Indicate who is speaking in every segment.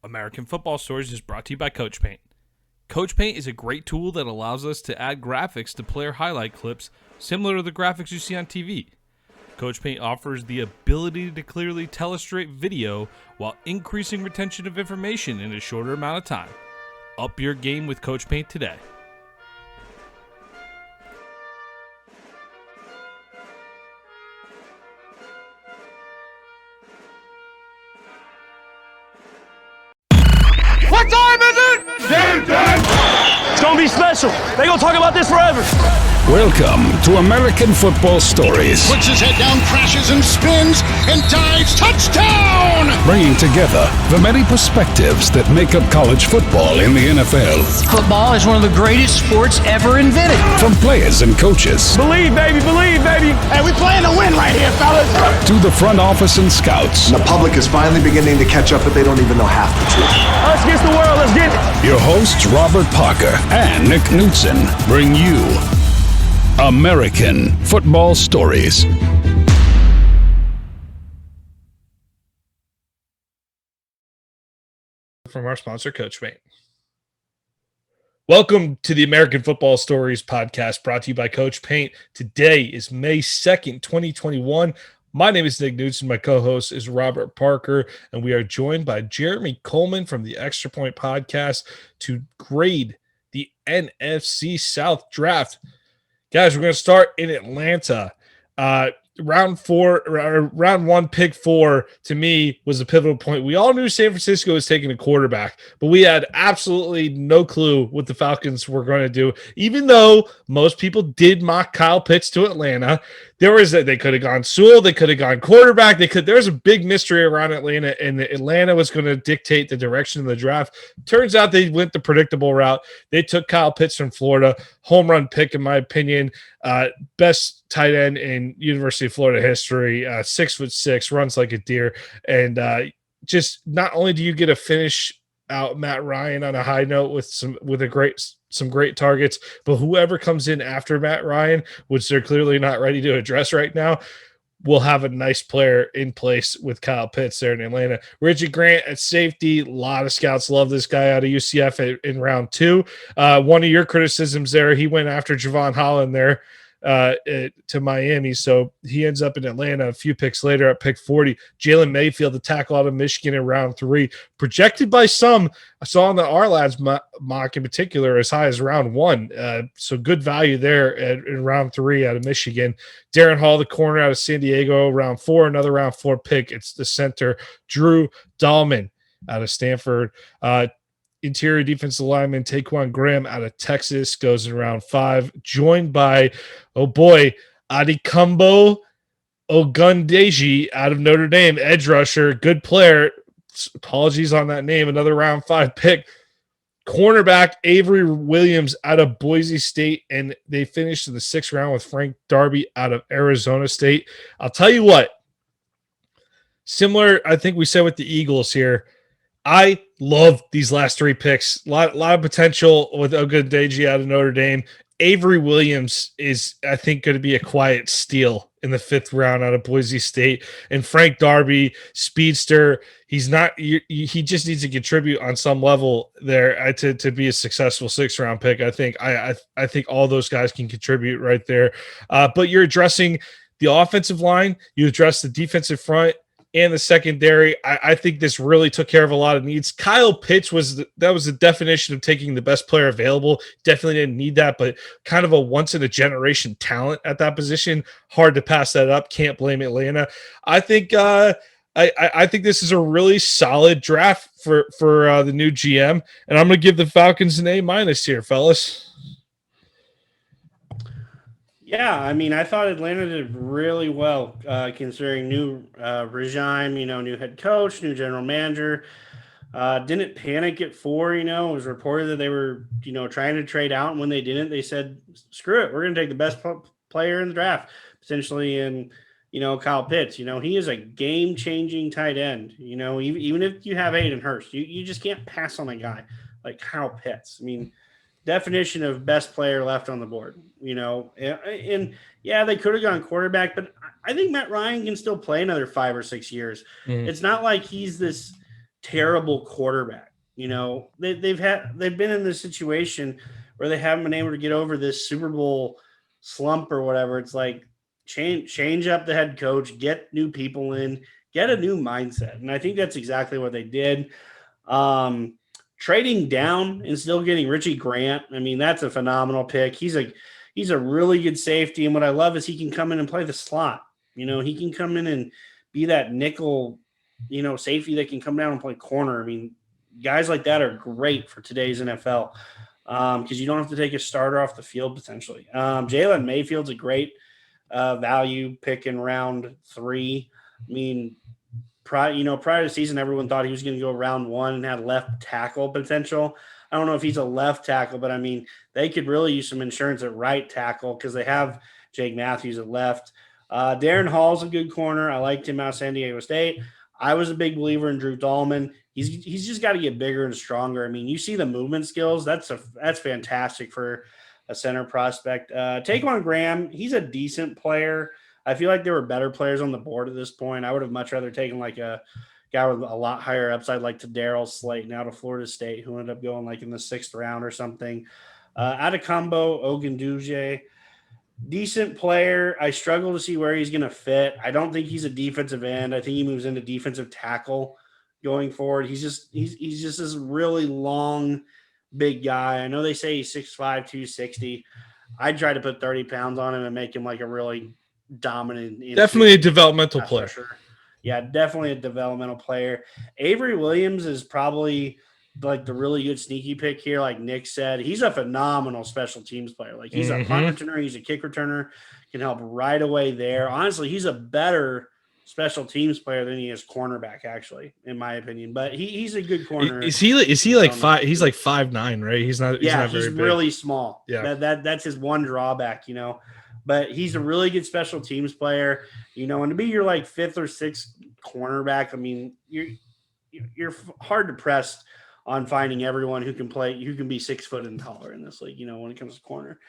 Speaker 1: American Football Stories is brought to you by Coach Paint. Coach Paint is a great tool that allows us to add graphics to player highlight clips similar to the graphics you see on TV. Coach Paint offers the ability to clearly tellustrate video while increasing retention of information in a shorter amount of time. Up your game with Coach Paint today.
Speaker 2: What time is it? Game time! It's gonna be special. They gonna talk about this forever.
Speaker 3: Welcome to American Football Stories.
Speaker 4: Puts his head down, crashes and spins, and dives. Touchdown!
Speaker 3: Bringing together the many perspectives that make up college football in the NFL.
Speaker 5: Football is one of the greatest sports ever invented.
Speaker 3: From players and coaches.
Speaker 2: Believe, baby, believe, baby.
Speaker 4: Hey, we playing to win right here, fellas.
Speaker 3: To the front office and scouts.
Speaker 6: The public is finally beginning to catch up, but they don't even know half the truth.
Speaker 2: Us against the world, let's get it.
Speaker 3: Your hosts, Robert Parker and Nick Knudsen, bring you American Football Stories.
Speaker 1: From our sponsor, Coach Paint. Welcome to the American Football Stories podcast brought to you by Coach Paint. Today is May 2nd, 2021. My name is Nick Knudsen. My co-host is Robert Parker, and we are joined by Jeremy Kohlman from the Extra Point podcast to grade the NFC South Draft. Guys, we're going to start in Atlanta. Round one, pick 4, to me, was a pivotal point. We all knew San Francisco was taking a quarterback, but we had absolutely no clue what the Falcons were going to do. Even though most people did mock Kyle Pitts to Atlanta, they could have gone Sewell, they could have gone quarterback. There's a big mystery around Atlanta, and Atlanta was going to dictate the direction of the draft. Turns out they went the predictable route. They took Kyle Pitts from Florida, home run pick, in my opinion. Best tight end in University of Florida history, 6'6", runs like a deer. And just not only do you get to finish out Matt Ryan on a high note with some great targets, but whoever comes in after Matt Ryan, which they're clearly not ready to address right now, will have a nice player in place with Kyle Pitts there in Atlanta. Richie Grant at safety. A lot of scouts love this guy out of UCF in round 2. One of your criticisms there, he went after Javon Holland there to Miami, so he ends up in Atlanta a few picks later at pick 40. Jalen Mayfield, the tackle out of Michigan in round 3, projected by some, I saw in the R-Lads mock in particular, as high as round 1. So good value there in round 3 out of Michigan. Darren Hall, the corner out of San Diego, round 4, another round 4 pick. It's the center, Drew Dahlman out of Stanford. Interior defensive lineman Taquan Graham out of Texas goes in round 5, joined by, Adikumbo Ogundeji out of Notre Dame, edge rusher, good player. Apologies on that name. Another round 5 pick. Cornerback Avery Williams out of Boise State, and they finished in the 6th round with Frank Darby out of Arizona State. I'll tell you what, similar, I think we said with the Eagles here, I love these last 3 picks. A lot of potential with Ogundeji out of Notre Dame. Avery Williams is, I think, going to be a quiet steal in the 5th round out of Boise State. And Frank Darby, speedster, he just needs to contribute on some level there to be a successful 6th round pick. I think all those guys can contribute right there. But you're addressing the offensive line, you address the defensive front, and the secondary. I think this really took care of a lot of needs. Kyle Pitts was the definition of taking the best player available. Definitely didn't need that, but kind of a once-in-a-generation talent at that position. Hard to pass that up. Can't blame Atlanta. I think I think this is a really solid draft for the new GM, and I'm going to give the Falcons an A- here, fellas.
Speaker 7: Yeah, I mean, I thought Atlanta did really well considering new regime, new head coach, new general manager. Didn't panic at 4, it was reported that they were, trying to trade out. And when they didn't, they said, screw it. We're going to take the best player in the draft, potentially in, Kyle Pitts. He is a game-changing tight end. Even if you have Hayden Hurst, you just can't pass on a guy like Kyle Pitts. I mean, definition of best player left on the board, and yeah, they could have gone quarterback, but I think Matt Ryan can still play another 5 or 6 years. It's not like he's this terrible quarterback. You know, they've been in this situation where they haven't been able to get over this Super Bowl slump or whatever. It's like change up the head coach, get new people in, get a new mindset. And I think that's exactly what they did. Trading down and still getting Richie Grant. I mean, that's a phenomenal pick. He's a really good safety. And what I love is he can come in and play the slot. You know, he can come in and be that nickel, you know, safety that can come down and play corner. I mean, guys like that are great for today's NFL because you don't have to take a starter off the field potentially. Jalen Mayfield's a great value pick in round 3. I mean, prior to the season, everyone thought he was going to go round 1 and had left tackle potential. I don't know if he's a left tackle, but I mean, they could really use some insurance at right tackle because they have Jake Matthews at left. Darren Hall's a good corner. I liked him out of San Diego State. I was a big believer in Drew Dahlman. He's just got to get bigger and stronger. I mean, you see the movement skills. That's fantastic for a center prospect. Taquan Graham, he's a decent player. I feel like there were better players on the board at this point. I would have much rather taken like a guy with a lot higher upside, like to Darryl Slayton out of Florida State, who ended up going like in the 6th round or something. Adekembo Ogunduje, decent player. I struggle to see where he's going to fit. I don't think he's a defensive end. I think he moves into defensive tackle going forward. He's just this really long, big guy. I know they say he's 6'5", 260. I'd try to put 30 pounds on him and make him like a really dominant.
Speaker 1: Definitely a developmental player.
Speaker 7: Sure. Yeah, definitely a developmental player. Avery Williams is probably like the really good sneaky pick here. Like Nick said, he's a phenomenal special teams player. Like he's a punt returner, he's a kick returner, can help right away there. Honestly, he's a better special teams player than he is cornerback, actually, in my opinion. But he's a good corner.
Speaker 1: Is he like 5? He's like 5'9", right? He's not
Speaker 7: he's
Speaker 1: very big.
Speaker 7: Really small.
Speaker 1: Yeah,
Speaker 7: that's his one drawback, you know. But he's a really good special teams player, you know. And to be your like 5th or 6th cornerback, I mean, you're hard to press on finding everyone who can be 6 foot and taller in this league, you know, when it comes to corner.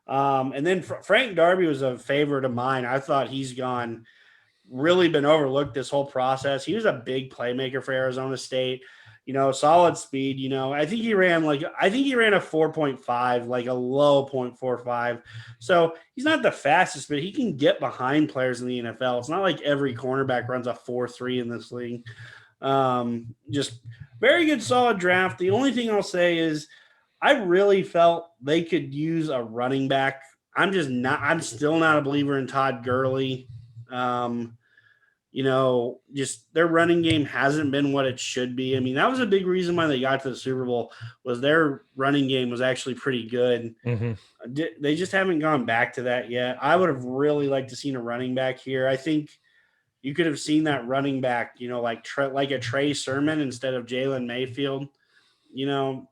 Speaker 7: And then Frank Darby was a favorite of mine. I thought he's really been overlooked this whole process. He was a big playmaker for Arizona State, you know, solid speed, you know. I think he ran a 4.5, like a low 0.45. So he's not the fastest, but he can get behind players in the NFL. It's not like every cornerback runs a 4.3 in this league. Just very good, solid draft. The only thing I'll say is I really felt they could use a running back. I'm still not a believer in Todd Gurley. You know, just their running game hasn't been what it should be. I mean, that was a big reason why they got to the Super Bowl, was their running game was actually pretty good. They just haven't gone back to that yet. I would have really liked to seen a running back here. I think you could have seen that running back, you know, like a Trey Sermon instead of Jalen Mayfield, you know.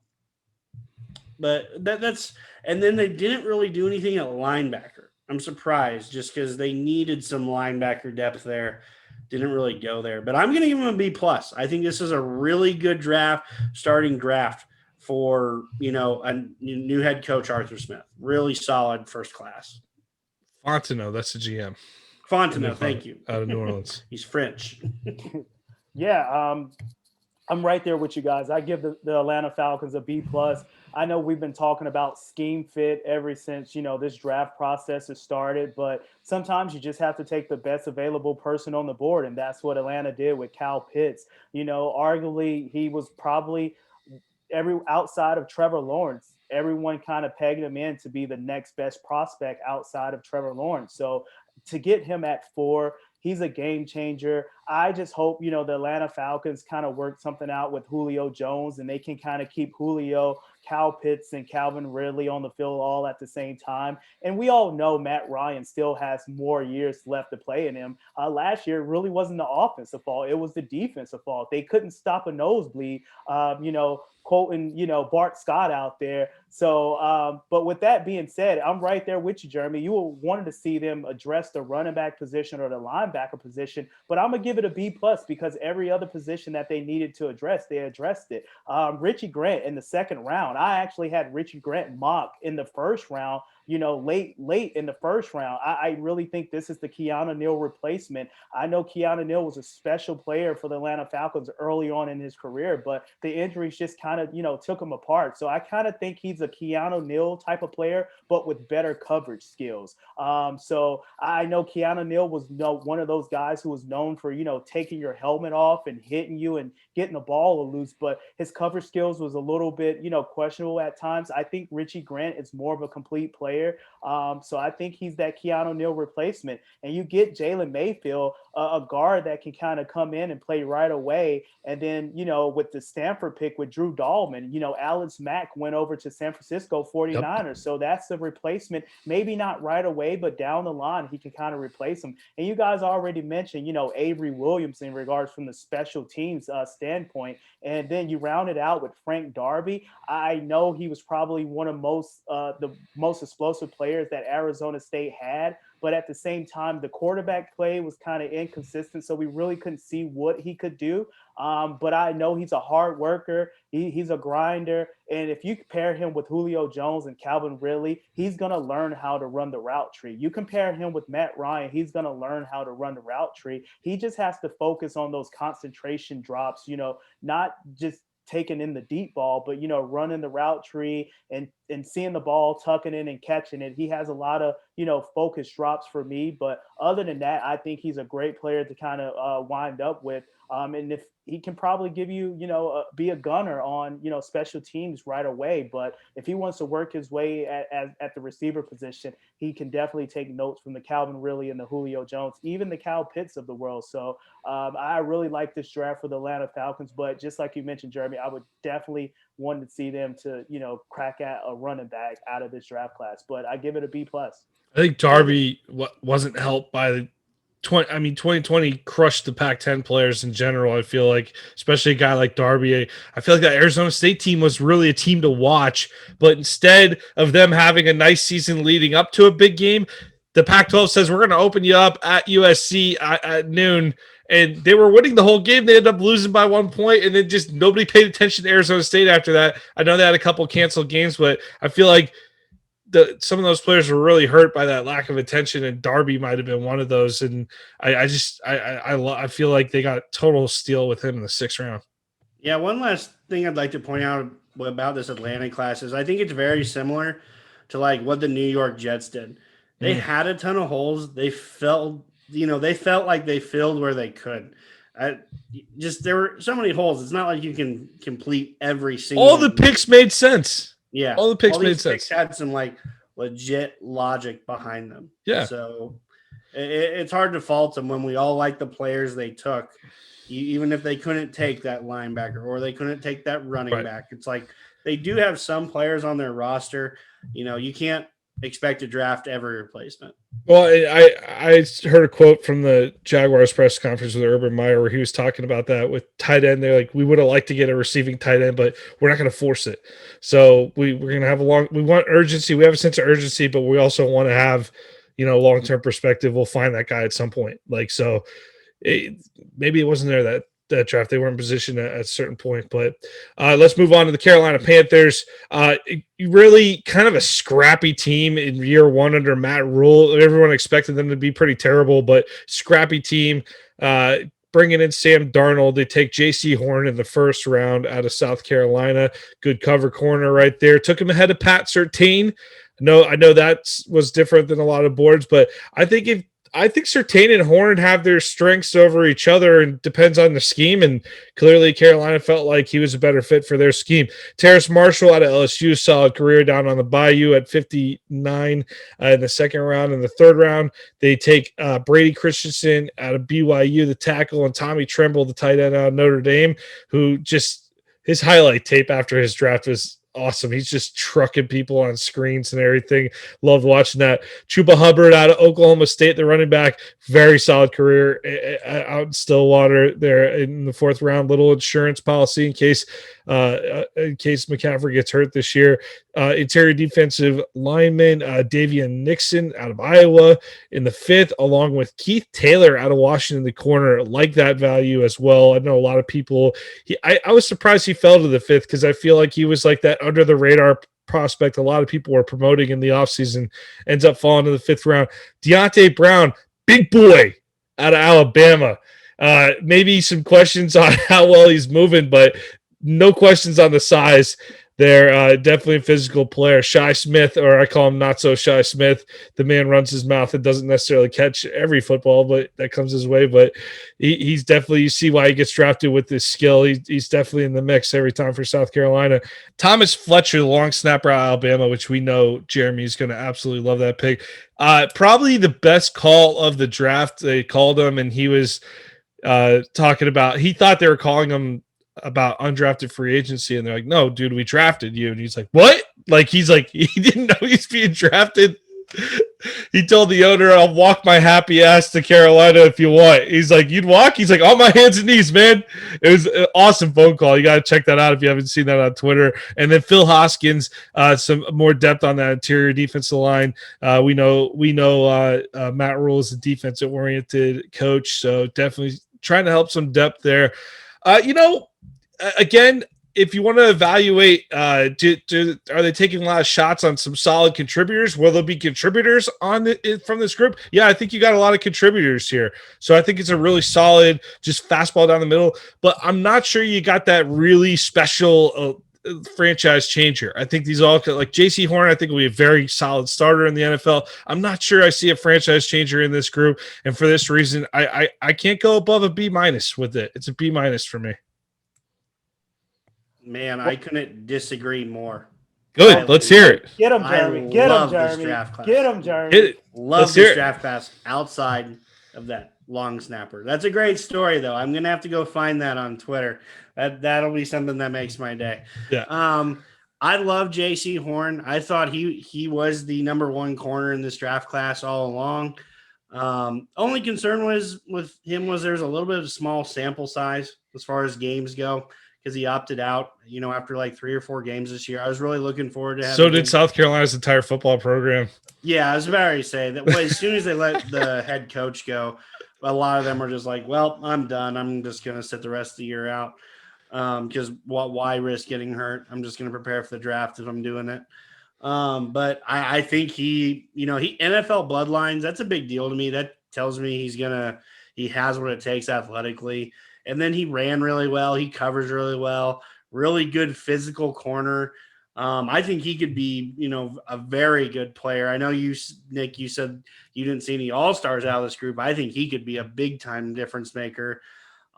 Speaker 7: But and then they didn't really do anything at linebacker. I'm surprised, just because they needed some linebacker depth there. Didn't really go there. But I'm going to give them a B+. I think this is a really good starting draft for, you know, a new head coach, Arthur Smith. Really solid first class.
Speaker 1: Fontenot, that's the GM.
Speaker 7: Fontenot, thank you.
Speaker 1: Out of New Orleans.
Speaker 7: He's French.
Speaker 8: Yeah, I'm right there with you guys. I give the Atlanta Falcons a B+. I know we've been talking about scheme fit ever since, you know, this draft process has started, but sometimes you just have to take the best available person on the board, and that's what Atlanta did with Kyle Pitts. You know, arguably he was probably outside of Trevor Lawrence, everyone kind of pegged him in to be the next best prospect outside of Trevor Lawrence. So to get him at 4, he's a game changer. I just hope, you know, the Atlanta Falcons kind of work something out with Julio Jones, and they can kind of keep Julio, Kyle Pitts, and Calvin Ridley on the field all at the same time. And we all know Matt Ryan still has more years left to play in him. Last year, it really wasn't the offensive fault. It was the defensive fault. They couldn't stop a nosebleed, you know, quoting, you know, Bart Scott out there. So, but with that being said, I'm right there with you, Jeremy. You wanted to see them address the running back position or the linebacker position, but I'm going to give it a B+ because every other position that they needed to address, they addressed it. Richie Grant in the 2nd round. I actually had Richie Grant mock in the 1st round late in the first round. I really think this is the Keanu Neal replacement. I know Keanu Neal was a special player for the Atlanta Falcons early on in his career, but the injuries just kind of, took him apart. So I kind of think he's a Keanu Neal type of player, but with better coverage skills. So I know Keanu Neal was one of those guys who was known for, taking your helmet off and hitting you and getting the ball loose, but his coverage skills was a little bit, questionable at times. I think Richie Grant is more of a complete player. So I think he's that Keanu Neal replacement. And you get Jalen Mayfield, a guard that can kind of come in and play right away. And then, with the Stanford pick with Drew Dahlman, Alex Mack went over to San Francisco 49ers. Yep. So that's the replacement. Maybe not right away, but down the line, he can kind of replace him. And you guys already mentioned, Avery Williams in regards from the special teams standpoint. And then you round it out with Frank Darby. I know he was probably one of the most explosive players that Arizona State had. But at the same time, the quarterback play was kind of inconsistent, so we really couldn't see what he could do. But I know he's a hard worker. He's a grinder. And if you compare him with Julio Jones and Calvin Ridley, he's going to learn how to run the route tree. You compare him with Matt Ryan, he's going to learn how to run the route tree. He just has to focus on those concentration drops, not just taking in the deep ball, but, running the route tree and seeing the ball, tucking in and catching it. He has a lot of, focus drops for me. But other than that, I think he's a great player to kind of wind up with. And if he can probably give you, be a gunner on, special teams right away. But if he wants to work his way at the receiver position, he can definitely take notes from the Calvin Ridley and the Julio Jones, even the Kyle Pitts of the world. So I really like this draft for the Atlanta Falcons. But just like you mentioned, Jeremy, I would definitely want to see them to, crack at a running back out of this draft class. But I give it a B+.
Speaker 1: I think Darby wasn't helped by the 2020 crushed the Pac-10 players in general. I feel like, especially a guy like Darby, I feel like that Arizona State team was really a team to watch, but instead of them having a nice season leading up to a big game, the Pac-12 says, we're going to open you up at USC at noon. And they were winning the whole game. They ended up losing by 1 point, and then just nobody paid attention to Arizona State after that. I know they had a couple canceled games, but I feel like some of those players were really hurt by that lack of attention, and Darby might have been one of those. And I feel like they got total steal with him in the 6th round.
Speaker 7: Yeah, one last thing I'd like to point out about this Atlanta class is I think it's very similar to like what the New York Jets did. They had a ton of holes. They felt like they filled where they could. There were so many holes. It's not like you can complete every single.
Speaker 1: All the picks made sense.
Speaker 7: Yeah,
Speaker 1: all the picks made sense.
Speaker 7: Picks had some like legit logic behind them.
Speaker 1: Yeah,
Speaker 7: so it's hard to fault them when we all like the players they took, even if they couldn't take that linebacker or they couldn't take that running back. It's like they do have some players on their roster. You can't expect to draft every replacement.
Speaker 1: Well, I heard a quote from the Jaguars press conference with Urban Meyer where he was talking about that with tight end. They're like, we would have liked to get a receiving tight end, but we're not going to force it. So we're going to have we want urgency. We have a sense of urgency, but we also want to have, long-term perspective. We'll find that guy at some point. Maybe it wasn't there that draft. They weren't in position at a certain point, but let's move on to the Carolina Panthers. Really kind of a scrappy team in year one under Matt Rule. Everyone expected them to be pretty terrible, but scrappy team. Bringing in Sam Darnold. They take J.C. Horn in the 1st round out of South Carolina. Good cover corner right there. Took him ahead of Pat Surtain. I know that was different than a lot of boards, but I think Surtain and Horn have their strengths over each other, and depends on the scheme. And clearly Carolina felt like he was a better fit for their scheme. Terrace Marshall out of LSU, solid career down on the Bayou at 59 in the 2nd round. In the 3rd round, they take Brady Christensen out of BYU, the tackle, and Tommy Tremble, the tight end out of Notre Dame, who just his highlight tape after his draft was awesome. He's just trucking people on screens and everything. Loved watching that. Chuba Hubbard out of Oklahoma State, the running back, very solid career out in Stillwater there in the 4th round. Little insurance policy in case McCaffrey gets hurt this year. Interior defensive lineman Davian Nixon out of Iowa in the 5th, along with Keith Taylor out of Washington, the corner. Like that value as well. I know a lot of people. I was surprised he fell to the 5th because I feel like he was like that under the radar prospect a lot of people were promoting in the offseason, ends up falling to the 5th round. Deontay Brown, big boy out of Alabama. Maybe some questions on how well he's moving, but no questions on the size. They're definitely a physical player. Shy Smith, or I call him Not So Shy Smith, the man runs his mouth and doesn't necessarily catch every football but that comes his way. But he's definitely, you see why he gets drafted with this skill. He's definitely in the mix every time for South Carolina. Thomas Fletcher, the long snapper out of Alabama, which we know Jeremy's going to absolutely love that pick. Probably the best call of the draft. They called him, and he was talking about, he thought they were calling him about undrafted free agency, and they're like, no, dude, we drafted you. And he's like, what? Like, he's like, he didn't know he's being drafted. He told the owner, I'll walk my happy ass to Carolina if you want. He's like, you'd walk? He's like, on my hands and knees, man. It was an awesome phone call. You got to check that out if you haven't seen that on Twitter. And then Phil Hoskins, some more depth on that interior defensive line. We know Matt Rule is a defensive oriented coach, so definitely trying to help some depth there. Again, if you want to evaluate, are they taking a lot of shots on some solid contributors? Will there be contributors from this group? Yeah, I think you got a lot of contributors here. So I think it's a really solid, just fastball down the middle. But I'm not sure you got that really special franchise changer. I think these all, like J.C. Horn, I think will be a very solid starter in the NFL. I'm not sure I see a franchise changer in this group. And for this reason, I can't go above a B- with it. It's a B- for me.
Speaker 7: Man, I couldn't disagree more.
Speaker 1: Good. Let's hear it.
Speaker 8: Get him, Jeremy. Get him, Jeremy. Get him, Jeremy.
Speaker 7: Love this draft class outside of that long snapper. That's a great story, though. I'm going to have to go find that on Twitter. That'll be something that makes my day.
Speaker 1: Yeah.
Speaker 7: I love J.C. Horn. I thought he was the number one corner in this draft class all along. Only concern with him was there's a little bit of a small sample size as far as games go, because he opted out, after like 3 or 4 games this year. I was really looking forward to having
Speaker 1: So did South Carolina's entire football program.
Speaker 7: Yeah, I was about to say that as soon as they let the head coach go, a lot of them were just like, well, I'm done. I'm just going to sit the rest of the year out because why risk getting hurt? I'm just going to prepare for the draft if I'm doing it. But I think he NFL bloodlines, that's a big deal to me. That tells me he has what it takes athletically. And then he ran really well. He covers really well. Really good physical corner. I think he could be, a very good player. I know you, Nick, you said you didn't see any all-stars out of this group. I think he could be a big-time difference maker.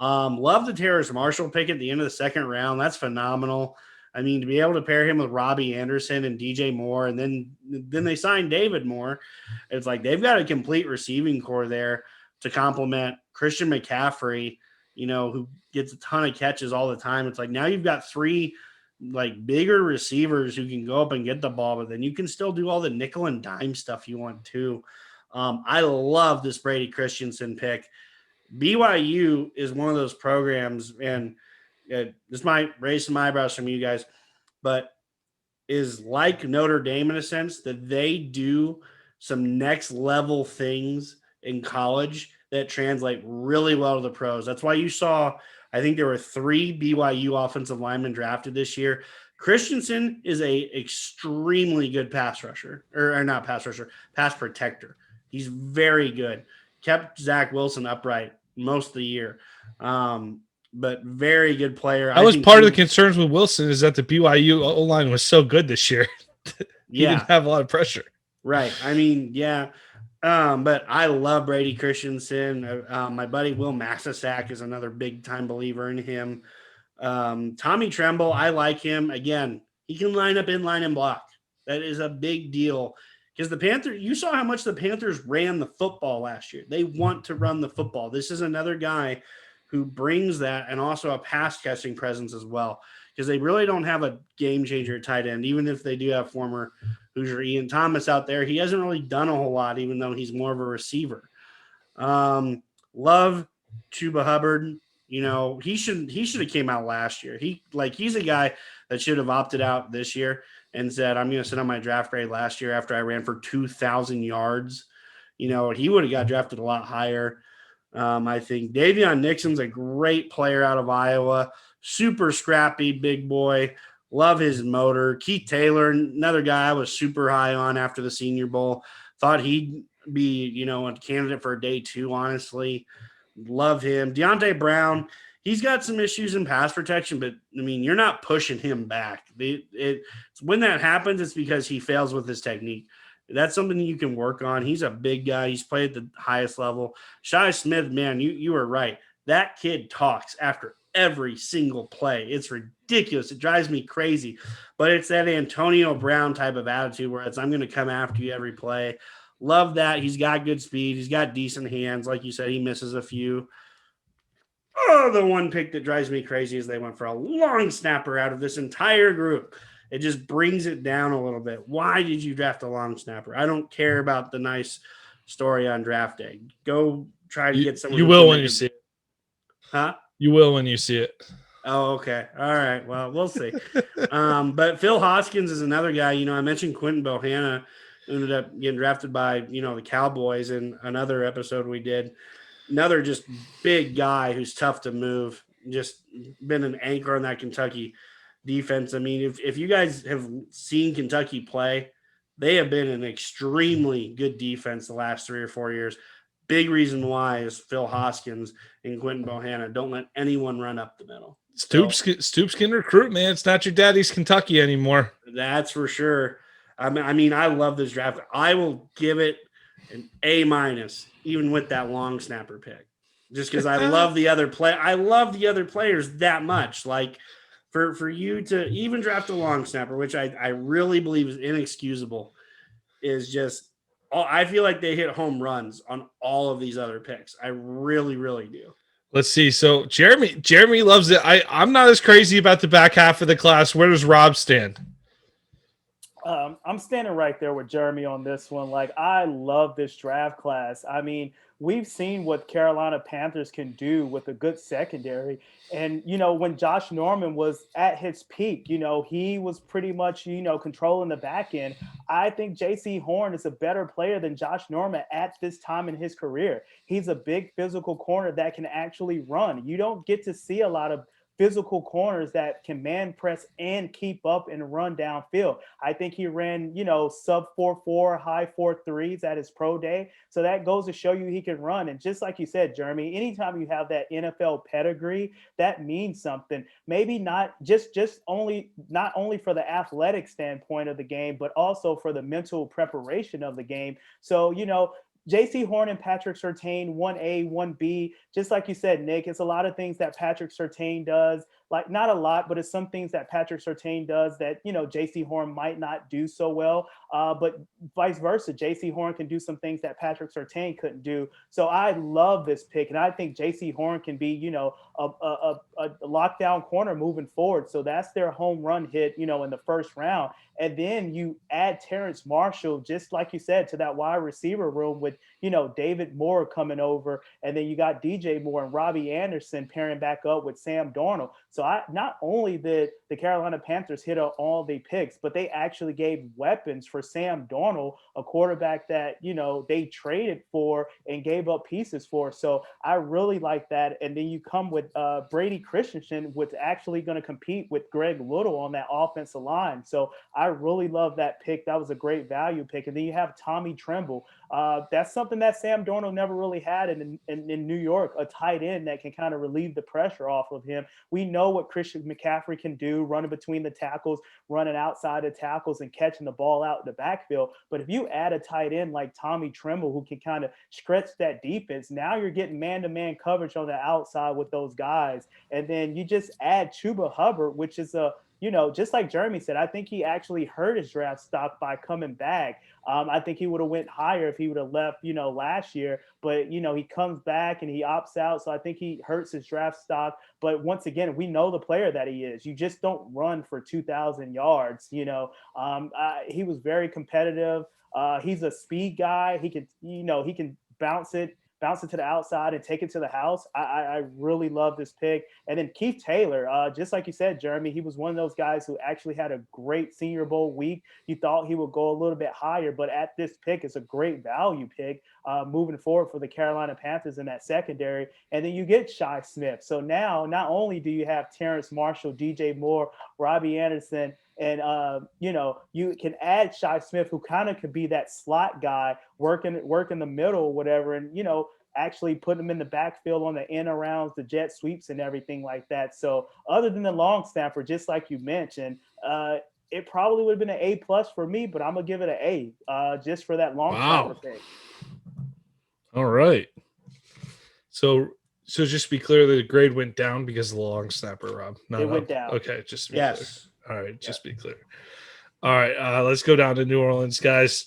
Speaker 7: Love the Terrace Marshall pick at the end of the 2nd round. That's phenomenal. I mean, to be able to pair him with Robbie Anderson and DJ Moore, and then they signed David Moore. It's like they've got a complete receiving core there to complement Christian McCaffrey, who gets a ton of catches all the time. It's like now you've got 3 like bigger receivers who can go up and get the ball, but then you can still do all the nickel and dime stuff you want to. I love this Brady Christensen pick. BYU is one of those programs, and this might raise some eyebrows from you guys, but is like Notre Dame in a sense that they do some next level things in college that translate really well to the pros. That's why you saw, I think there were 3 BYU offensive linemen drafted this year. Christensen is a extremely good pass protector. He's very good. Kept Zach Wilson upright most of the year. But very good player.
Speaker 1: That was part of the concerns with Wilson, is that the BYU O-line was so good this year. He didn't have a lot of pressure.
Speaker 7: Right. I mean, yeah. But I love Brady Christensen. My buddy Will Massasak is another big-time believer in him. Tommy Tremble, I like him. Again, he can line up, inline, and block. That is a big deal. Because the Panthers, you saw how much the Panthers ran the football last year. They want to run the football. This is another guy who brings that, and also a pass-catching presence as well. Because they really don't have a game-changer at tight end, even if they do have former Hoosier Ian Thomas out there. He hasn't really done a whole lot, even though he's more of a receiver. Love Chuba Hubbard. He should have came out last year. He's a guy that should have opted out this year and said, I'm going to sit on my draft grade last year after I ran for 2,000 yards. He would have got drafted a lot higher. I think Davion Nixon's a great player out of Iowa. Super scrappy, big boy. Love his motor. Keith Taylor, another guy I was super high on after the Senior Bowl. Thought he'd be, a candidate for a day 2, honestly. Love him. Deontay Brown, he's got some issues in pass protection, but, you're not pushing him back. When that happens, it's because he fails with his technique. That's something you can work on. He's a big guy. He's played at the highest level. Shi Smith, man, you were right. That kid talks after every single play. It's ridiculous. It drives me crazy. But it's that Antonio Brown type of attitude where I'm going to come after you every play. Love that. He's got good speed. He's got decent hands. Like you said, he misses a few. Oh, the one pick that drives me crazy is they went for a long snapper out of this entire group. It just brings it down a little bit. Why did you draft a long snapper? I don't care about the nice story on draft day. Go try to get someone.
Speaker 1: You will when you see it.
Speaker 7: Huh?
Speaker 1: You will when you see it.
Speaker 7: Oh, okay. All right. Well, we'll see. But Phil Hoskins is another guy. I mentioned Quentin Bohanna ended up getting drafted by, the Cowboys in another episode we did. Another just big guy who's tough to move. Just been an anchor on that Kentucky defense. If you guys have seen Kentucky play, they have been an extremely good defense the last 3 or 4 years. Big reason why is Phil Hoskins and Quentin Bohanna. Don't let anyone run up the middle.
Speaker 1: Stoops can recruit, man. It's not your daddy's Kentucky anymore.
Speaker 7: That's for sure. I love this draft. I will give it an A-, even with that long snapper pick, just because I love the other play. I love the other players that much. Like for you to even draft a long snapper, which I really believe is inexcusable, is just. I feel like they hit home runs on all of these other picks. I really, really do.
Speaker 1: Let's see. So Jeremy loves it. I'm not as crazy about the back half of the class. Where does Rob stand?
Speaker 8: I'm standing right there with Jeremy on this one. Like, I love this draft class. We've seen what Carolina Panthers can do with a good secondary. And, when Josh Norman was at his peak, he was pretty much, controlling the back end. I think J.C. Horn is a better player than Josh Norman at this time in his career. He's a big physical corner that can actually run. You don't get to see a lot of physical corners that can man press and keep up and run downfield. I think he ran, sub 4.4, high 4.3s at his pro day. So that goes to show you he can run. And just like you said, Jeremy, anytime you have that NFL pedigree, that means something. Maybe not not only for the athletic standpoint of the game, but also for the mental preparation of the game. So, J.C. Horn and Patrick Surtain, 1A, 1B, just like you said, Nick, it's a lot of things that Patrick Surtain does. Like, not a lot, but it's some things that Patrick Surtain does that, J.C. Horn might not do so well. But vice versa, J.C. Horn can do some things that Patrick Surtain couldn't do. So I love this pick, and I think J.C. Horn can be, a lockdown corner moving forward. So that's their home run hit, in the first round. And then you add Terrence Marshall, just like you said, to that wide receiver room with, David Moore coming over. And then you got DJ Moore and Robbie Anderson pairing back up with Sam Darnold. So not only did the Carolina Panthers hit on all the picks, but they actually gave weapons for Sam Darnold, a quarterback that, they traded for and gave up pieces for. So I really like that. And then you come with Brady Christensen, who's actually going to compete with Greg Little on that offensive line. So I really love that pick. That was a great value pick. And then you have Tommy Tremble. That's something that Sam Darnold never really had in New York, a tight end that can kind of relieve the pressure off of him. We know what Christian McCaffrey can do, running between the tackles, running outside the tackles, and catching the ball out in the backfield. But if you add a tight end like Tommy Tremble, who can kind of stretch that defense, now you're getting man-to-man coverage on the outside with those guys. And then you just add Chuba Hubbard, which is just like Jeremy said, I think he actually hurt his draft stock by coming back. I think he would have went higher if he would have left, last year. But, he comes back and he opts out. So I think he hurts his draft stock. But once again, we know the player that he is. You just don't run for 2,000 yards. He was very competitive. He's a speed guy. He can bounce it bounce it to the outside and take it to the house. I really love this pick. And then Keith Taylor, just like you said, Jeremy, he was one of those guys who actually had a great Senior Bowl week. You thought he would go a little bit higher, but at this pick, it's a great value pick moving forward for the Carolina Panthers in that secondary. And then you get Shi Smith. So now not only do you have Terrence Marshall, DJ Moore, Robbie Anderson, and, you can add Shi Smith, who kind of could be that slot guy, work in the middle or whatever, and, actually put him in the backfield on the end arounds, the jet sweeps and everything like that. So other than the long snapper, just like you mentioned, it probably would have been an A+ for me, but I'm going to give it an A just for that long snapper pick.
Speaker 1: All right. So just to be clear, the grade went down because of the long snapper, Rob.
Speaker 8: It went down.
Speaker 1: Okay, just to be
Speaker 7: Yes.
Speaker 1: clear. All right, just be clear. All right, let's go down to New Orleans, guys.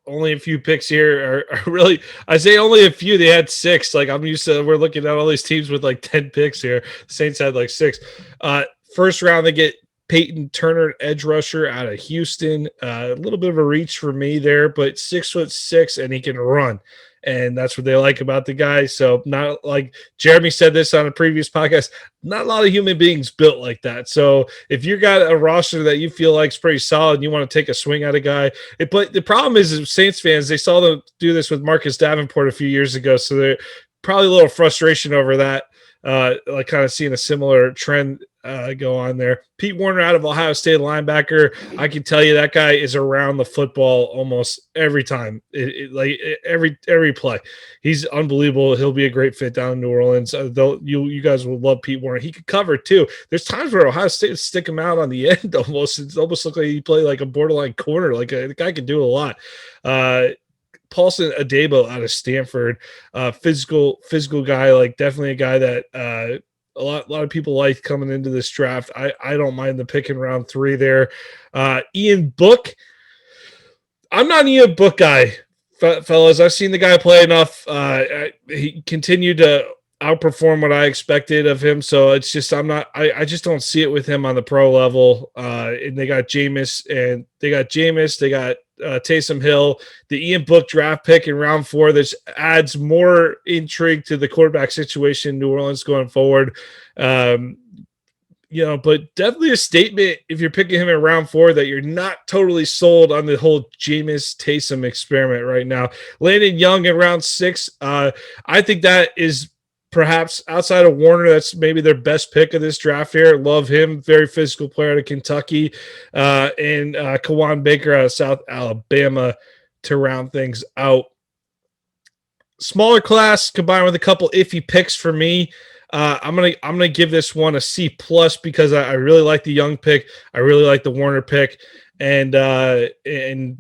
Speaker 1: Only a few picks here are really, I say only a few. They had 6. Like I'm used to, we're looking at all these teams with like 10 picks here. The Saints had like 6. First round, they get Peyton Turner, edge rusher out of Houston. A little bit of a reach for me there, but 6'6", and he can run. And that's what they like about the guy. So not like Jeremy said this on a previous podcast, not a lot of human beings built like that. So if you got a roster that you feel like is pretty solid and you want to take a swing at a guy, but the problem is Saints fans, they saw them do this with Marcus Davenport a few years ago. So they're probably a little frustration over that. Like kind of seeing a similar trend go on there. Pete Werner out of Ohio State, linebacker. I can tell you that guy is around the football almost every time. Every play. He's unbelievable. He'll be a great fit down in New Orleans. You guys will love Pete Werner. He could cover too. There's times where Ohio State would stick him out on the end almost. It almost looks like he played like a borderline corner. Like the guy can do a lot. Paulson Adebo out of Stanford, physical guy, like definitely a guy that a lot of people like coming into this draft. I don't mind the pick in round 3 there. Ian Book. I'm not an Ian Book guy, fellas. I've seen the guy play enough. He continued to outperform what I expected of him. So it's just, I just don't see it with him on the pro level. And they got Jameis, they got Taysom Hill, the Ian Book draft pick in round 4. This adds more intrigue to the quarterback situation in New Orleans going forward. But definitely a statement if you're picking him in round 4 that you're not totally sold on the whole Jameis Taysom experiment right now. Landon Young in round 6. I think that is perhaps outside of Warner, that's maybe their best pick of this draft here. Love him. Very physical player out of Kentucky. And Kawan Baker out of South Alabama to round things out. Smaller class combined with a couple iffy picks for me. I'm gonna give this one a C+ because I really like the Young pick. I really like the Warner pick. And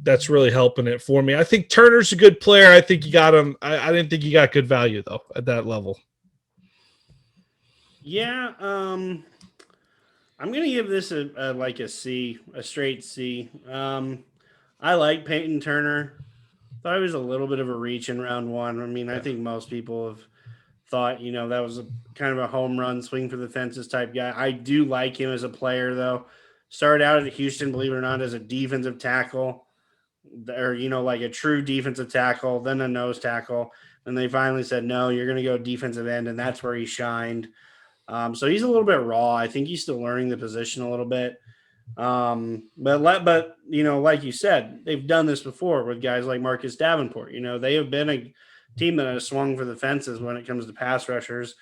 Speaker 1: that's really helping it for me. I think Turner's a good player. I think you got him. I didn't think you got good value though at that level.
Speaker 7: Yeah, I'm gonna give this a C, a straight C. I like Peyton Turner. Thought it was a little bit of a reach in round 1. I mean, I think most people have thought, that was a kind of a home run, swing for the fences type guy. I do like him as a player though. Started out at Houston, believe it or not, as a defensive tackle, or like a true defensive tackle, then a nose tackle. And they finally said, no, you're going to go defensive end, and that's where he shined. So he's a little bit raw. I think he's still learning the position a little bit. But like you said, they've done this before with guys like Marcus Davenport. They have been a team that has swung for the fences when it comes to pass rushers.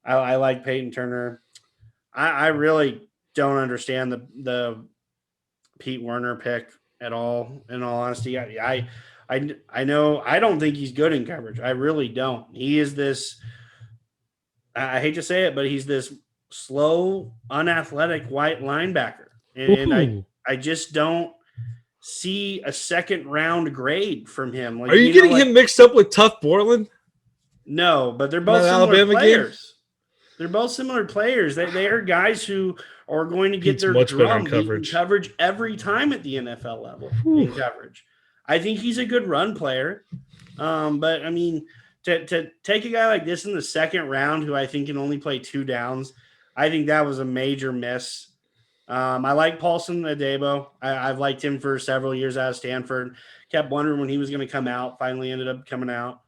Speaker 7: I like Peyton Turner. I really don't understand the Pete Werner pick at all. In all honesty, I know I don't think he's good in coverage. I really don't. He is this. I hate to say it, but he's this slow, unathletic white linebacker, and I just don't see a second round grade from him.
Speaker 1: Are you getting him mixed up with Tuff Borland?
Speaker 7: No, but they're both similar players. They're both similar players. They are guys who are going to get their drum coverage every time at the NFL level in coverage. I think he's a good run player, but I mean, to take a guy like this in the second round, who I think can only play 2 downs, I think that was a major miss. I like Paulson Adebo. I've liked him for several years out of Stanford. Kept wondering when he was going to come out. Finally ended up coming out.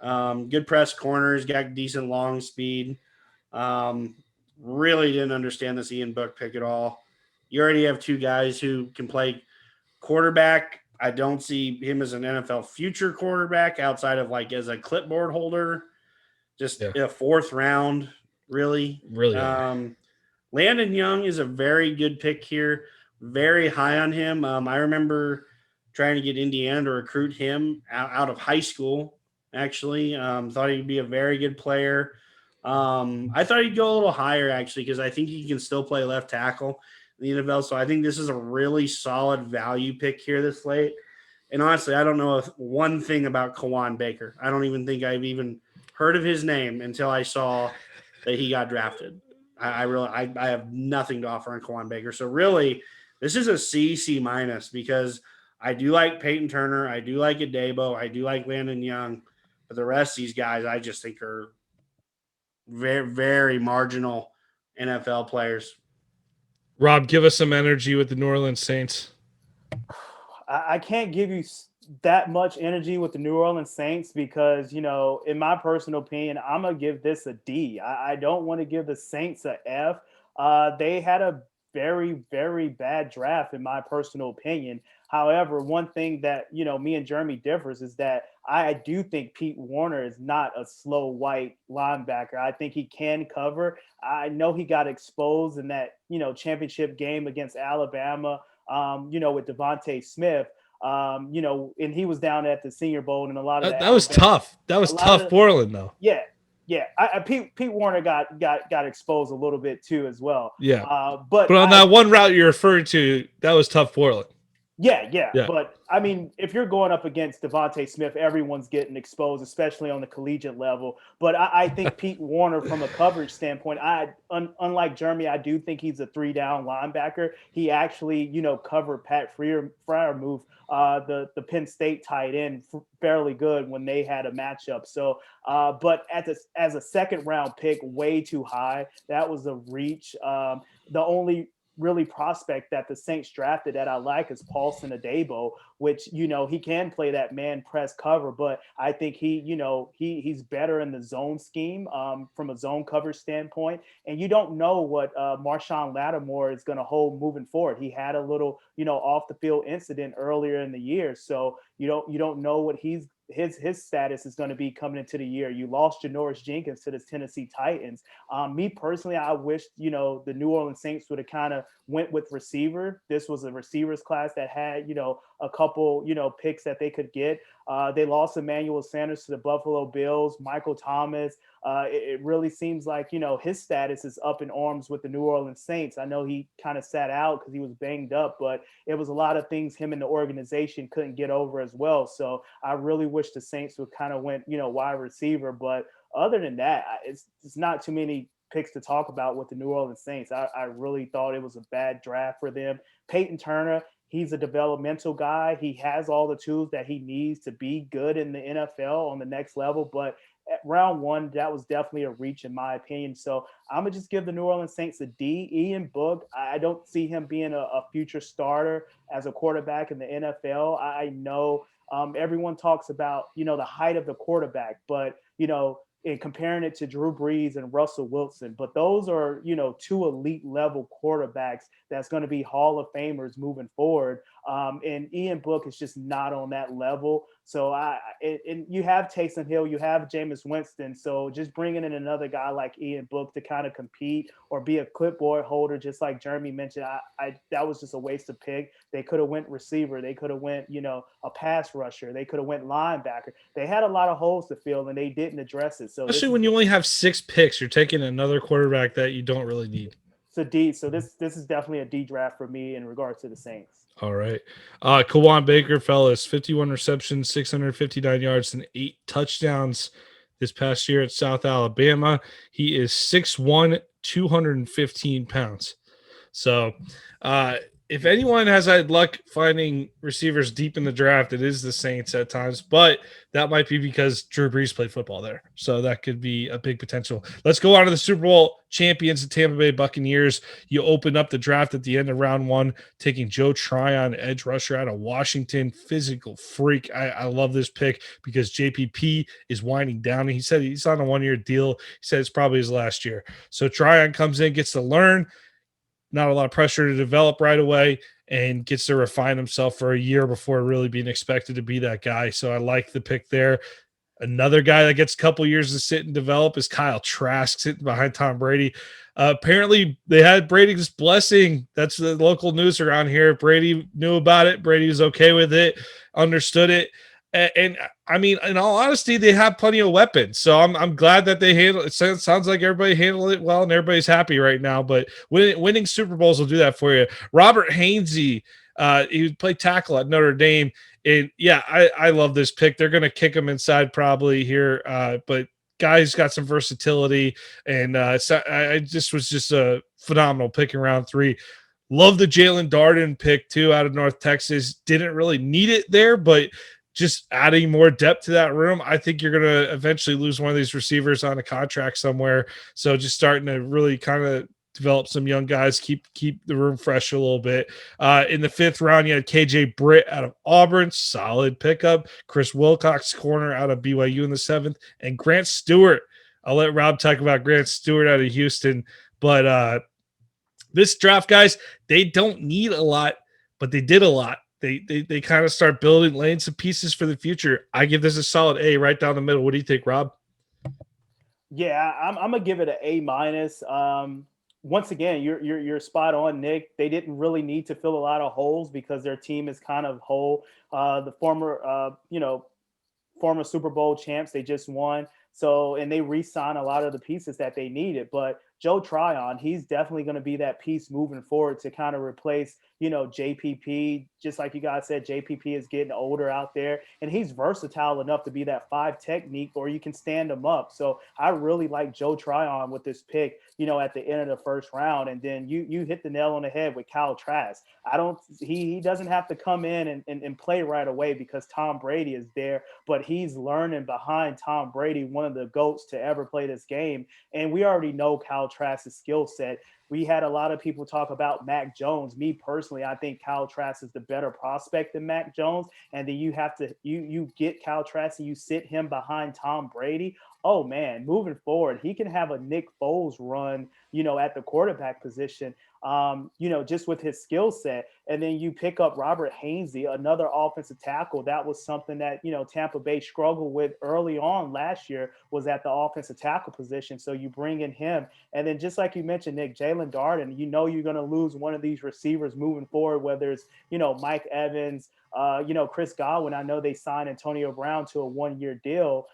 Speaker 7: Good press corners, got decent long speed. Really didn't understand this Ian Book pick at all. You already have two guys who can play quarterback. I don't see him as an NFL future quarterback outside of like as a clipboard holder. Just a fourth round, really. Landon Young is a very good pick here. Very high on him. I remember trying to get Indiana to recruit him out of high school, actually. Thought he'd be a very good player. I thought he'd go a little higher, actually, because I think he can still play left tackle in the NFL. So I think this is a really solid value pick here this late. And honestly, I don't know one thing about Kawan Baker. I don't even think I've even heard of his name until I saw that he got drafted. I have nothing to offer on Kawan Baker. So really, this is a C minus because I do like Peyton Turner. I do like Adebo. I do like Landon Young. But the rest of these guys, I just think are very, very marginal NFL players.
Speaker 1: Rob, give us some energy with the New Orleans Saints.
Speaker 8: I can't give you that much energy with the New Orleans Saints because, you know, in my personal opinion, I'm going to give this a D. I don't want to give the Saints a F. They had a very, very bad draft, in my personal opinion. However, one thing that, you know, me and Jeremy differs is that I do think Pete Warner is not a slow white linebacker. I think he can cover. I know he got exposed in that, you know, championship game against Alabama, you know, with Devontae Smith. You know, and he was down at the Senior Bowl, and a lot of
Speaker 1: that was tough. That was tough for Orland, though.
Speaker 8: Yeah. Pete Warner got exposed a little bit too as well.
Speaker 1: Yeah. But on that one route you're referring to, that was tough for Orland.
Speaker 8: Yeah. But I mean, if you're going up against Devontae Smith, everyone's getting exposed, especially on the collegiate level. But I think Pete Warner, from a coverage standpoint, unlike Jeremy, I do think he's a 3-down linebacker. He actually, you know, covered Pat Freiermuth, the Penn State tight end, fairly good when they had a matchup. So, but as a second round pick, way too high. That was a reach. The only really prospect that the Saints drafted that I like is Paulson Adebo, which, you know, he can play that man press cover, but I think he's better in the zone scheme from a zone coverage standpoint. And you don't know what Marshawn Lattimore is going to hold moving forward. He had a little, you know, off the field incident earlier in the year. So you don't know what his status is going to be coming into the year. You lost Janoris Jenkins to the Tennessee Titans. Me personally, I wish, you know, the New Orleans Saints would have kind of went with receiver. This was a receivers class that had, you know, a couple, you know, picks that they could get. They lost Emmanuel Sanders to the Buffalo Bills, Michael Thomas. It really seems like, you know, his status is up in arms with the New Orleans Saints. I know he kind of sat out because he was banged up, but it was a lot of things him and the organization couldn't get over as well. So I really wish the Saints would kind of went, you know, wide receiver. But other than that, it's not too many picks to talk about with the New Orleans Saints. I really thought it was a bad draft for them. Peyton Turner, he's a developmental guy. He has all the tools that he needs to be good in the NFL on the next level. But at round one, that was definitely a reach in my opinion. So I'm going to just give the New Orleans Saints a D. Ian Book, I don't see him being a future starter as a quarterback in the NFL. I know everyone talks about, you know, the height of the quarterback, but, you know, and comparing it to Drew Brees and Russell Wilson. But those are, you know, two elite level quarterbacks that's going to be Hall of Famers moving forward. And Ian Book is just not on that level. So and you have Taysom Hill, you have Jameis Winston. So just bringing in another guy like Ian Book to kind of compete or be a clipboard holder, just like Jeremy mentioned, that was just a waste of pick. They could have went receiver. They could have went, you know, a pass rusher. They could have went linebacker. They had a lot of holes to fill and they didn't address it. So
Speaker 1: especially when you only have 6 picks, you're taking another quarterback that you don't really need.
Speaker 8: So D. So this is definitely a D draft for me in regards to the Saints.
Speaker 1: All right. Kawan Baker, fellas, 51 receptions, 659 yards, and 8 touchdowns this past year at South Alabama. He is 6'1", 215 pounds. So if anyone has had luck finding receivers deep in the draft, it is the Saints at times, but that might be because Drew Brees played football there. So that could be a big potential. Let's go on to the Super Bowl champions, the Tampa Bay Buccaneers. You open up the draft at the end of round 1, taking Joe Tryon, edge rusher out of Washington, physical freak. I love this pick because JPP is winding down. He said he's on a 1-year deal. He said it's probably his last year. So Tryon comes in, gets to learn, not a lot of pressure to develop right away, and gets to refine himself for a year before really being expected to be that guy. So I like the pick there. Another guy that gets a couple years to sit and develop is Kyle Trask, sitting behind Tom Brady. Apparently, they had Brady's blessing. That's the local news around here. Brady knew about it. Brady was okay with it, understood it. And I mean, in all honesty, they have plenty of weapons. So I'm glad that they handle it. Sounds like everybody handled it well and everybody's happy right now. But winning Super Bowls will do that for you. Robert Hainsey, he played tackle at Notre Dame. And yeah, I love this pick. They're going to kick him inside probably here. But guy's got some versatility. And I just was just a phenomenal pick in round 3. Love the Jalen Darden pick too out of North Texas. Didn't really need it there, but just adding more depth to that room. I think you're going to eventually lose one of these receivers on a contract somewhere. So just starting to really kind of develop some young guys, keep the room fresh a little bit. In the 5th round, you had KJ Britt out of Auburn, solid pickup. Chris Wilcox, corner out of BYU in the 7th, and Grant Stewart. I'll let Rob talk about Grant Stewart out of Houston. But this draft, guys, they don't need a lot, but they did a lot. They kind of start building, laying some pieces for the future. I give this a solid A right down the middle. What do you think, Rob?
Speaker 8: Yeah, I'm gonna give it an A-. Once again, you're spot on, Nick. They didn't really need to fill a lot of holes because their team is kind of whole. The former Super Bowl champs, they just won. So, and they re-signed a lot of the pieces that they needed. But Joe Tryon, he's definitely going to be that piece moving forward to kind of replace, JPP. Just like you guys said, JPP is getting older out there, and he's versatile enough to be that 5 technique, or you can stand him up. So I really like Joe Tryon with this pick, at the end of the 1st round. And then you hit the nail on the head with Kyle Trask. He doesn't have to come in and play right away because Tom Brady is there, but he's learning behind Tom Brady, one of the GOATs to ever play this game. And we already know Kyle Trask's skill set. We had a lot of people talk about Mac Jones. Me personally, I think Kyle Trask is the better prospect than Mac Jones. And then you have to you get Kyle Trask and you sit him behind Tom Brady. Oh man, moving forward, he can have a Nick Foles run, at the quarterback position, just with his skill set. And then you pick up Robert Hainsey, another offensive tackle. That was something that, Tampa Bay struggled with early on last year, was at the offensive tackle position. So you bring in him. And then just like you mentioned, Nick, Jalen Darden, you're going to lose one of these receivers moving forward, whether it's, Mike Evans, Chris Godwin. I know they signed Antonio Brown to a 1-year deal.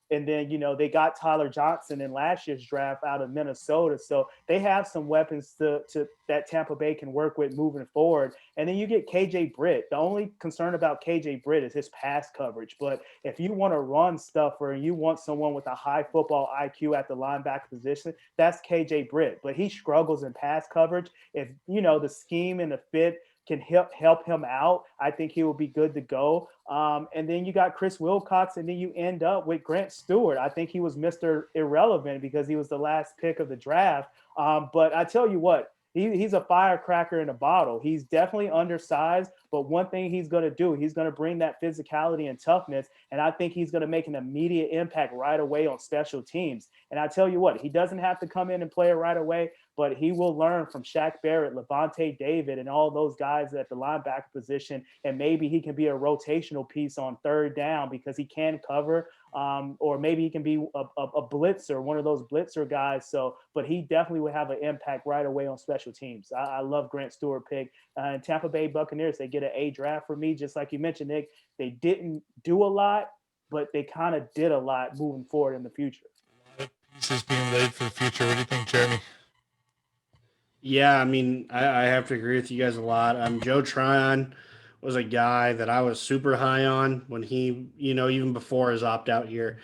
Speaker 8: And then, they got Tyler Johnson in last year's draft out of Minnesota. So they have some weapons to that Tampa Bay can work with moving forward. And then you get KJ Britt. The only concern about KJ Britt is his pass coverage. But if you want to run stuff or you want someone with a high football IQ at the linebacker position, that's KJ Britt. But he struggles in pass coverage. If, the scheme and the fit can help him out, I think he will be good to go. And then you got Chris Wilcox, and then you end up with Grant Stewart. I think he was Mr. Irrelevant because he was the last pick of the draft. But I tell you what, he's a firecracker in a bottle. He's definitely undersized, but one thing he's going to do, he's going to bring that physicality and toughness, and I think he's going to make an immediate impact right away on special teams. And I tell you what, he doesn't have to come in and play it right away, but he will learn from Shaq Barrett, Levante David, and all those guys at the linebacker position, and maybe he can be a rotational piece on 3rd down because he can cover, or maybe he can be a blitzer, one of those blitzer guys. So, but he definitely would have an impact right away on special teams. I love Grant Stewart pick. And Tampa Bay Buccaneers, they get an A draft for me, just like you mentioned, Nick. They didn't do a lot, but they kind of did a lot moving forward in the future.
Speaker 1: Pieces being laid for the future. What do you think, Jeremy?
Speaker 7: Yeah, I mean, I have to agree with you guys a lot. Joe Tryon was a guy that I was super high on when he, even before his opt-out here.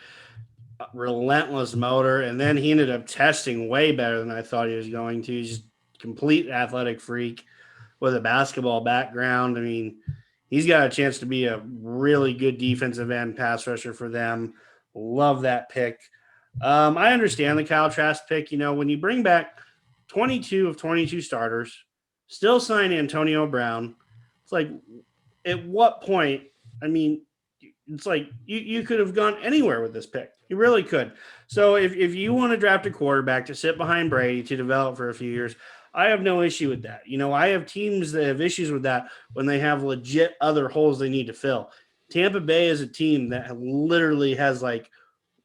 Speaker 7: Relentless motor, and then he ended up testing way better than I thought he was going to. He's just complete athletic freak with a basketball background. I mean, he's got a chance to be a really good defensive end pass rusher for them. Love that pick. I understand the Kyle Trask pick. When you bring back 22 of 22 starters, still sign Antonio Brown, it's like, at what point? I mean, it's like you could have gone anywhere with this pick. You really could. So if you want to draft a quarterback to sit behind Brady to develop for a few years, I have no issue with that. I have teams that have issues with that when they have legit other holes they need to fill. Tampa Bay is a team that literally has like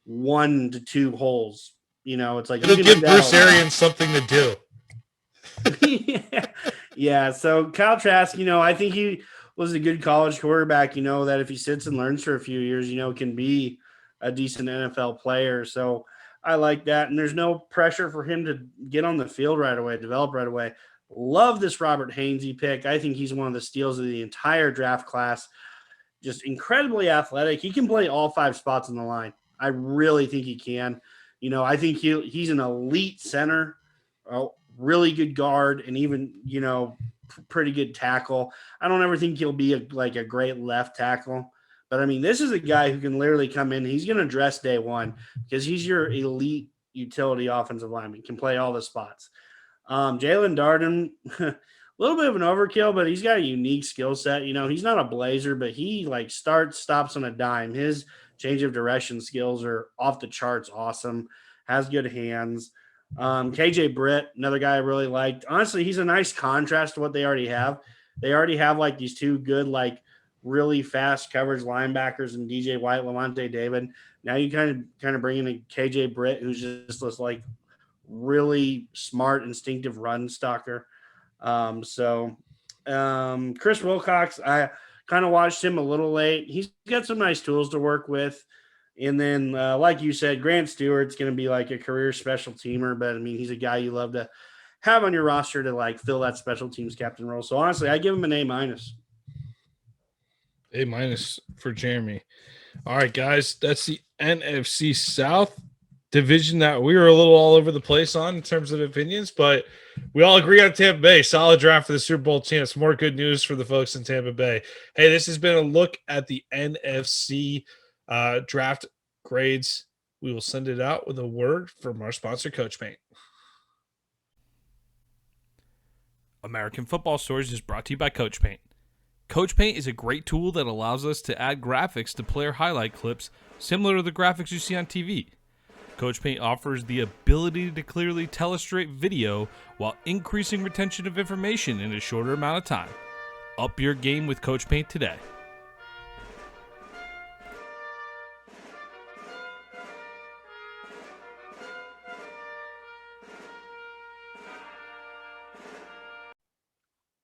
Speaker 7: 1 to 2 holes. It's like
Speaker 1: it'll give Bruce Arians something to do.
Speaker 7: Yeah. So Kyle Trask, I think he was a good college quarterback. That if he sits and learns for a few years, can be a decent NFL player. So I like that. And there's no pressure for him to get on the field right away, develop right away. Love this Robert Hainsey pick. I think he's one of the steals of the entire draft class. Just incredibly athletic. He can play all 5 spots on the line. I really think he can. I think he's an elite center, a really good guard, and even, pretty good tackle. I don't ever think he'll be a great left tackle. But, I mean, this is a guy who can literally come in. He's going to dress day one because he's your elite utility offensive lineman, can play all the spots. Jalen Darden, a little bit of an overkill, but he's got a unique skill set. He's not a blazer, but he starts, stops on a dime. His change of direction skills are off the charts awesome, has good hands. KJ Britt, another guy I really liked. Honestly, he's a nice contrast to what they already have. They already have these 2 good, really fast coverage linebackers and DJ White, Lavonte David. Now you kind of bring in a KJ Britt, who's just this really smart, instinctive run stalker. Chris Wilcox, I kind of watched him a little late. He's got some nice tools to work with. And then, like you said, Grant Stewart's going to be a career special teamer, but I mean, he's a guy you love to have on your roster to fill that special teams captain role. So honestly, I give him an A-.
Speaker 1: A- for Jeremy. All right, guys, that's the NFC South division that we were a little all over the place on in terms of opinions, but we all agree on Tampa Bay. Solid draft for the Super Bowl champs. More good news for the folks in Tampa Bay. Hey, this has been a look at the NFC draft grades. We will send it out with a word from our sponsor, Coach Paint. American Football Stories is brought to you by Coach Paint. Coach Paint is a great tool that allows us to add graphics to player highlight clips similar to the graphics you see on TV. Coach Paint offers the ability to clearly telestrate video while increasing retention of information in a shorter amount of time. Up your game with Coach Paint today.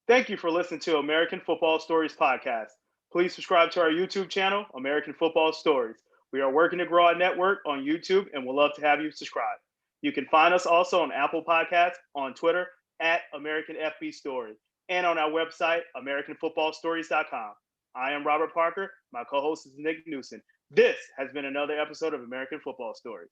Speaker 8: Thank you for listening to American Football Stories podcast. Please subscribe to our YouTube channel, American Football Stories. We are working to grow our network on YouTube and we'd love to have you subscribe. You can find us also on Apple Podcasts, on Twitter at American FB Story, and on our website, AmericanFootballStories.com. I am Robert Parker. My co-host is Nick Knudsen. This has been another episode of American Football Stories.